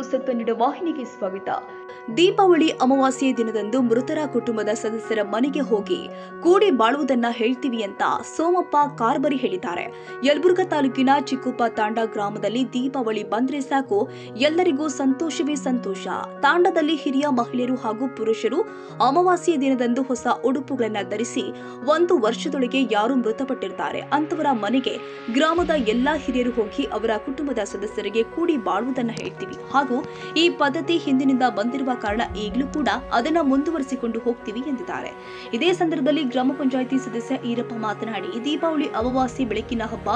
News Kannada ವಾಹಿನಿಗೆ ಸ್ವಾಗತ. ದೀಪಾವಳಿ ಅಮಾವಾಸ್ಯೆ ದಿನದಂದು ಮೃತರ ಕುಟುಂಬದ ಸದಸ್ಯರ ಮನೆಗೆ ಹೋಗಿ ಕೂಡಿ ಬಾಳುವುದನ್ನ ಹೇಳ್ತೀವಿ ಅಂತ ಸೋಮಪ್ಪ ಕಾರ್ಬರಿ ಹೇಳಿದ್ದಾರೆ. ಯಲಬುರ್ಗಾ ತಾಲೂಕಿನ ಚಿಕ್ಕುಪ್ಪ ತಾಂಡ ಗ್ರಾಮದಲ್ಲಿ ದೀಪಾವಳಿ ಬಂದ್ರೆ ಸಾಕು ಎಲ್ಲರಿಗೂ ಸಂತೋಷವೇ ಸಂತೋಷ. ತಾಂಡದಲ್ಲಿ ಹಿರಿಯ ಮಹಿಳೆಯರು ಹಾಗೂ ಪುರುಷರು ಅಮಾವಾಸ್ಯೆ ದಿನದಂದು ಹೊಸ ಉಡುಪುಗಳನ್ನ ಧರಿಸಿ 1 ವರ್ಷದೊಳಗೆ ಯಾರು ಮೃತಪಟ್ಟಿರ್ತಾರೆ ಅಂತವರ ಮನೆಗೆ ಗ್ರಾಮದ ಎಲ್ಲಾ ಹಿರಿಯರು ಹೋಗಿ ಅವರ ಕುಟುಂಬದ ಸದಸ್ಯರಿಗೆ ಕೂಡಿ ಬಾಳುವುದನ್ನ ಹೇಳ್ತೀವಿ ಹಾಗೂ ಈ ಪದ್ಧತಿ ಹಿಂದಿನಿಂದ ಬಂದಿರುವ ಕಾರಣ ಈಗಲೂ ಕೂಡ ಅದನ್ನ ಮುಂದುವರಿಸಿಕೊಂಡು ಹೋಗ್ತೀವಿ ಎಂದಿದ್ದಾರೆ. ಇದೇ ಸಂದರ್ಭದಲ್ಲಿ ಗ್ರಾಮ ಪಂಚಾಯಿತಿ ಸದಸ್ಯ ಈರಪ್ಪ ಮಾತನಾಡಿ, ದೀಪಾವಳಿ ಅಮಾವಾಸ್ಯೆ ಬೆಳಕಿನ ಹಬ್ಬ,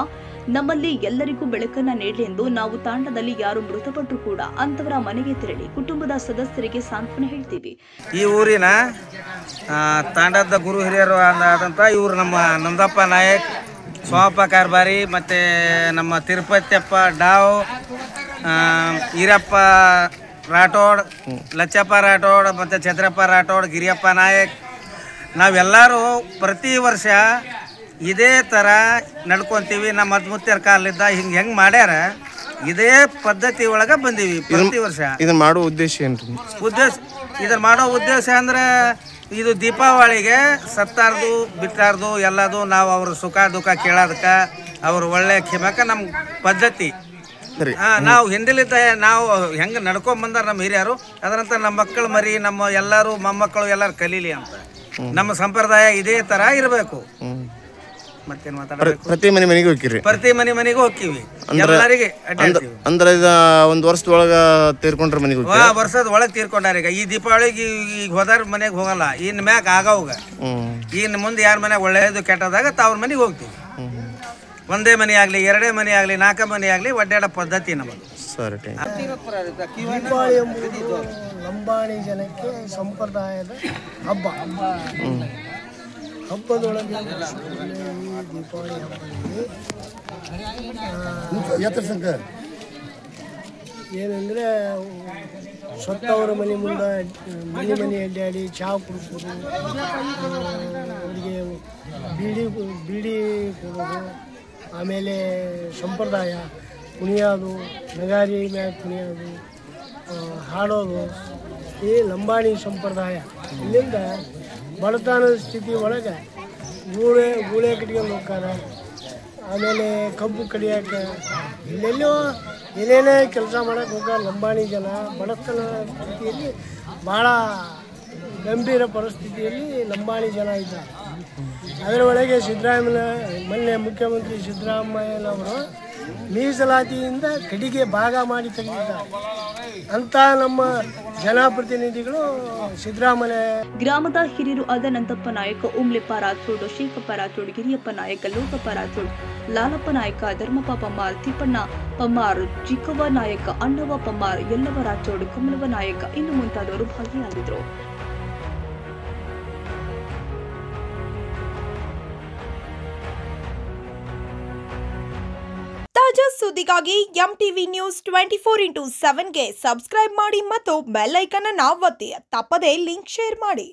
ನಮ್ಮಲ್ಲಿ ಎಲ್ಲರಿಗೂ ಬೆಳಕನ್ನ ನೀಡಲಿ ಎಂದು ನಾವು ತಾಂಡದಲ್ಲಿ ಯಾರು ಮೃತಪಟ್ಟರು ಕೂಡ ಅಂತವರ ಮನೆಗೆ ತೆರಳಿ ಕುಟುಂಬದ ಸದಸ್ಯರಿಗೆ ಸಾಂತ್ವನ ಹೇಳ್ತೀವಿ. ಈ ಊರಿನ ತಾಂಡದ ಗುರು ಹಿರಿಯರು ಆದಂತ ಇವರು ನಮ್ಮ ನಂದಪ್ಪ ನಾಯಕ್, ಸೋಮಪ್ಪ ಕಾರ್ಬಾರಿ, ಮತ್ತು ನಮ್ಮ ತಿರುಪತಿಯಪ್ಪ ಡಾವ್, ಈರಪ್ಪ ರಾಠೋಡ್, ಲಚ್ಚಪ್ಪ ರಾಠೋಡ್, ಮತ್ತು ಛತ್ರಪ್ಪ ರಾಠೋಡ್, ಗಿರಿಯಪ್ಪ ನಾಯಕ್, ನಾವೆಲ್ಲರೂ ಪ್ರತಿ ವರ್ಷ ಇದೇ ಥರ ನಡ್ಕೊತೀವಿ. ನಮ್ಮ ಮುತ್ತರ ಕಾಲದಿಂದ ಹೆಂಗೆ ಮಾಡ್ಯಾರ ಇದೇ ಪದ್ಧತಿ ಒಳಗೆ ಬಂದೀವಿ ಪ್ರತಿ ವರ್ಷ. ಇದನ್ನ ಮಾಡೋ ಉದ್ದೇಶ ಏನು? ಇದನ್ನ ಮಾಡೋ ಉದ್ದೇಶ ಅಂದ್ರೆ ಇದು ದೀಪಾವಳಿಗೆ ಸತ್ತಾರ್ದು ಬಿಟ್ಟಾರ್ದು ಎಲ್ಲದು ನಾವು ಅವ್ರ ಸುಖ ದುಃಖ ಕೇಳೋದಕ್ಕೆ ಅವ್ರ ಒಳ್ಳೆ ಕಿಮಕ ನಮ್ಮ ಪದ್ಧತಿ. ನಾವು ಹಿಂದಿಲಿದ್ದ ನಾವು ಹೆಂಗೆ ನಡ್ಕೊಂಡ್ ಬಂದಾರ ನಮ್ಮ ಹಿರಿಯರು, ಅದರಂತ ನಮ್ಮ ಮಕ್ಕಳು ಮರಿ ನಮ್ಮ ಎಲ್ಲರೂ ಮೊಮ್ಮಕ್ಕಳು ಎಲ್ಲರೂ ಕಲೀಲಿ ಅಂತ ನಮ್ಮ ಸಂಪ್ರದಾಯ ಇದೇ ತರ ಇರಬೇಕು. ಮತ್ತೇನು ಮಾತಾಡಬೇಕು? ಪ್ರತಿ ಮನೆಗೆ ಹೋಗ್ತೀರಿ? ಪ್ರತಿ ಮನೆಗೆ ಹೋಗ್ತೀವಿ, ಎಲ್ಲರಿಗೆ ಅಂದ್ರೆ ಇದು 1 ವರ್ಷದೊಳಗ ತೀರ್ಕೊಂಡ್ರ ಮನೆಗೆ ವರ್ಷದ ಒಳಗೆ ತೀರ್ಕೊಂಡಾರ. ಈಗ ಈ ದೀಪಾವಳಿಗೆ ಈಗ ಹೋದಾರ ಮನೆಗೆ ಹೋಗಲ್ಲ, ಇನ್ ಮ್ಯಾಗ ಆಗವಾಗ ಇನ್ನು ಮುಂದೆ ಯಾರ ಮನೆಗೆ ಒಳ್ಳೆಯದು ಕೆಟ್ಟದಾಗ ಅವ್ರ ಮನೆಗೆ ಹೋಗ್ತೀವಿ. ಒಂದೇ ಮನೆ ಆಗಲಿ, 2 ಮನೆ ಆಗಲಿ, 4 ಮನೆ ಆಗಲಿ ಒಡ್ಡಾಡ ಪದ್ಧತಿ ನಮ್ಮದು. ಸರಿ. ದೀಪಾವಳಿ ಎಂಬುದು ಲಂಬಾಣಿ ಜನಕ್ಕೆ ಸಂಪ್ರದಾಯದ ಹಬ್ಬ. ಹಬ್ಬದೊಳಗೆ ಈ ದೀಪಾವಳಿ ಹಬ್ಬದಲ್ಲಿ ಏನಂದರೆ ಸತ್ತವರ ಮನೆ ಮುಂದೆ ಮನೆ ಅಡ್ಡಾಡಿ ಚಹಾ ಕುಡಿಸೋದು, ಅವರಿಗೆ ಬೀಡಿ ಕೊಡೋದು, ಆಮೇಲೆ ಸಂಪ್ರದಾಯ ಕುಣಿಯೋದು, ನಗಾರಿ ಮ್ಯಾಗ ಕುಣಿಯೋದು, ಹಾಡೋದು, ಈ ಲಂಬಾಣಿ ಸಂಪ್ರದಾಯ. ಇಲ್ಲಿಂದ ಬಡತನದ ಸ್ಥಿತಿ ಒಳಗೆ ಗೂಳೆ ಕಟ್ಕೊಂಡು ಹೋಗ್ತಾರೆ. ಆಮೇಲೆ ಕಬ್ಬು ಕಡಿಯೋಕೆ ಇಲ್ಲೆಲ್ಲೋ ಏನೇನೇ ಕೆಲಸ ಮಾಡೋಕೆ ಹೋಗ್ತಾರೆ ಲಂಬಾಣಿ ಜನ. ಬಡತನ ಸ್ಥಿತಿಯಲ್ಲಿ ಭಾಳ ಗಂಭೀರ ಪರಿಸ್ಥಿತಿಯಲ್ಲಿ ಲಂಬಾಣಿ ಜನ ಇದ್ದಾರೆ. ಅದರ ಒಳಗೆ ಮೊನ್ನೆ ಮುಖ್ಯಮಂತ್ರಿ ಸಿದ್ದರಾಮಯ್ಯನವರು ಮೀಸಲಾತಿಯಿಂದ ಕಡಿಗೆ ಭಾಗ ಮಾಡಿ ತೆಗೆದಿದ್ದಾರೆ ಅಂತ ನಮ್ಮ ಜನಪ್ರತಿನಿಧಿಗಳು ಸಿದ್ದರಾಮಯ್ಯ. ಗ್ರಾಮದ ಹಿರಿಯರು ಆದ ನಂದಪ್ಪ ನಾಯಕ, ಉಮ್ಲೆಪ್ಪ ರಾಥೋಡ್, ಶೇಖಪ್ಪ ರಾಥೋಡ್, ಗಿರಿಯಪ್ಪ ನಾಯಕ, ಲೋಕಪ್ಪ ರಾಥೋಡ್, ಲಾಲಪ್ಪ ನಾಯಕ, ಧರ್ಮಪ್ಪ ಪಮ್ಮಾರ್, ತಿಪ್ಪಣ್ಣ ಪಮ್ಮಾರ್, ಚಿಕ್ಕವ್ವ ನಾಯಕ, ಅಣ್ಣವ್ವ ಪಮ್ಮಾರ್, ಯಲ್ಲವ್ವ ರಾಥೋಡ್, ಕಮಲವ್ವ ನಾಯಕ ಇನ್ನು ಮುಂತಾದವರು ಭಾಗಿಯಾಗಿದ್ದರು. ತಾಜಾ ಸುದ್ದಿಗಾಗಿ MTV ನ್ಯೂಸ್ 24/7ಗೆ ಸಬ್ಸ್ಕ್ರೈಬ್ ಮಾಡಿ ಮತ್ತು ಬೆಲ್ ಐಕಾನ್ ಅನ್ನು ಒತ್ತಿ. ತಪ್ಪದೇ ಲಿಂಕ್ ಶೇರ್ ಮಾಡಿ.